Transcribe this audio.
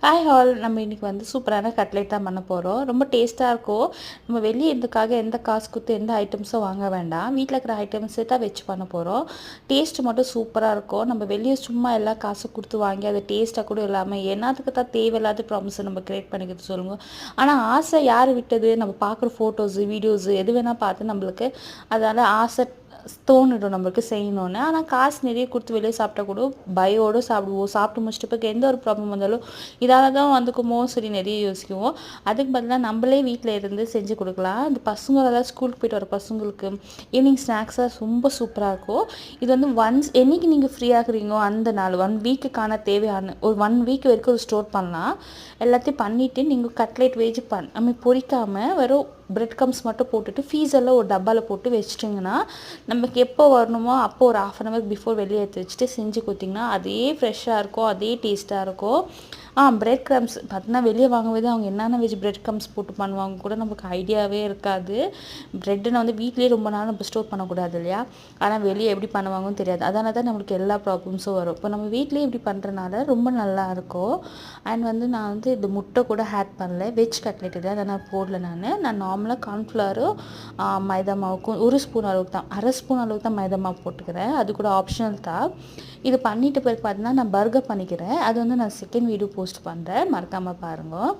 Hi hall, நம்ம இன்றைக்கி வந்து சூப்பரான கட்லெட் தான் பண்ண போகிறோம். ரொம்ப டேஸ்ட்டாக இருக்கும். நம்ம வெளியே இதுக்காக எந்த காசு கொடுத்து எந்த ஐட்டம்ஸும் வாங்க வேண்டாம். வீட்டில் இருக்கிற ஐட்டம்ஸே தான் வச்சு பண்ண போகிறோம். டேஸ்ட்டு மட்டும் சூப்பராக இருக்கும். நம்ம வெளியே சும்மா எல்லா காசு கொடுத்து வாங்கி அது டேஸ்ட்டாக கூட இல்லாமல் என்னத்துக்கு தான் தேவையில்லாத ப்ராப்ளம்ஸை நம்ம க்ரியேட் பண்ணிக்கிறது சொல்லுங்கள். ஆனால் ஆசை யார் விட்டது? நம்ம பார்க்குற ஃபோட்டோஸு வீடியோஸு எது வேணால் பார்த்து நம்மளுக்கு அதனால் ஆசை தோணிடும் நம்மளுக்கு செய்யணுன்னு. ஆனால் காசு நிறைய கொடுத்து வெளியே சாப்பிட்டா கூட பயோடு சாப்பிடுவோம். சாப்பிட்டு முடிச்சுட்டு போய் எந்த ஒரு ப்ராப்ளம் வந்தாலும் இதால் தான் வந்துக்குமோ சரி நிறைய யோசிக்குவோம். அதுக்கு பதிலாக நம்மளே வீட்டில் இருந்து செஞ்சு கொடுக்கலாம். இந்த பசங்களெல்லாம் ஸ்கூலுக்கு போய்ட்டு வர பசங்களுக்கு ஈவினிங் ஸ்நாக்ஸாக ரொம்ப சூப்பராக இருக்கும். இது வந்து ஒன்ஸ் என்றைக்கு நீங்கள் ஃப்ரீயாகிறீங்களோ அந்த நாள் 1 வீக்குக்கான தேவையான ஒரு 1 வீக் வரைக்கும் ஒரு ஸ்டோர் பண்ணலாம். எல்லாத்தையும் பண்ணிவிட்டு நீங்கள் கட்லெட் வெஜ் நம்ம பொரிக்காமல் வெறும் பிரெட் கம்ஸ் மட்டும் போட்டுட்டு ஃபீஸெல்லாம் ஒரு டப்பாவில் போட்டு வச்சிட்டிங்கன்னா நமக்கு எப்போ வரணுமோ அப்போ ஒரு 1/2 hour பிஃபோர் வெளியே எடுத்து வச்சுட்டு செஞ்சு கொடுத்திங்கன்னா அதே ஃப்ரெஷ்ஷாக இருக்கும், அதே டேஸ்ட்டாக இருக்கும். பிரெட் க்ரம்ஸ் பார்த்தீங்கன்னா வெளியே வாங்கும்போது அவங்க என்னென்ன வெஜ் பிரெட் க்ரம்ஸ் போட்டு பண்ணுவாங்க கூட நமக்கு ஐடியாவே இருக்காது. ப்ரெட்டுன்னு வந்து வீட்லேயே ரொம்ப நாள் நம்ம ஸ்டோர் பண்ணக்கூடாது இல்லையா? ஆனால் வெளியே எப்படி பண்ணுவாங்கன்னு தெரியாது. அதனால தான் நம்மளுக்கு எல்லா ப்ராப்ளம்ஸும் வரும். இப்போ நம்ம வீட்லேயே இப்படி பண்ணுறனால ரொம்ப நல்லாயிருக்கும். அண்ட் வந்து நான் வந்து இது முட்டை கூட ஆட் பண்ணல. வெஜ் கட்லெட் இல்லை, அதை நான் போடல. நான் நார்மலாக கார்ன்ஃப்ளவரும் மைதா மாவுக்கும் 1 ஸ்பூன் அளவுக்கு தான் 1/2 ஸ்பூன் அளவுக்கு தான் மைதா மாவு போட்டுக்கிறேன். அது கூட ஆப்ஷனல் தான். இது பண்ணிட்டு பிறகு பார்த்தீங்கன்னா நான் பர்கர் பண்ணிக்கிறேன். அது வந்து நான் செகண்ட் வீடியோ போஸ்ட் பண்ணுறேன், மறக்காமல் பாருங்கள்.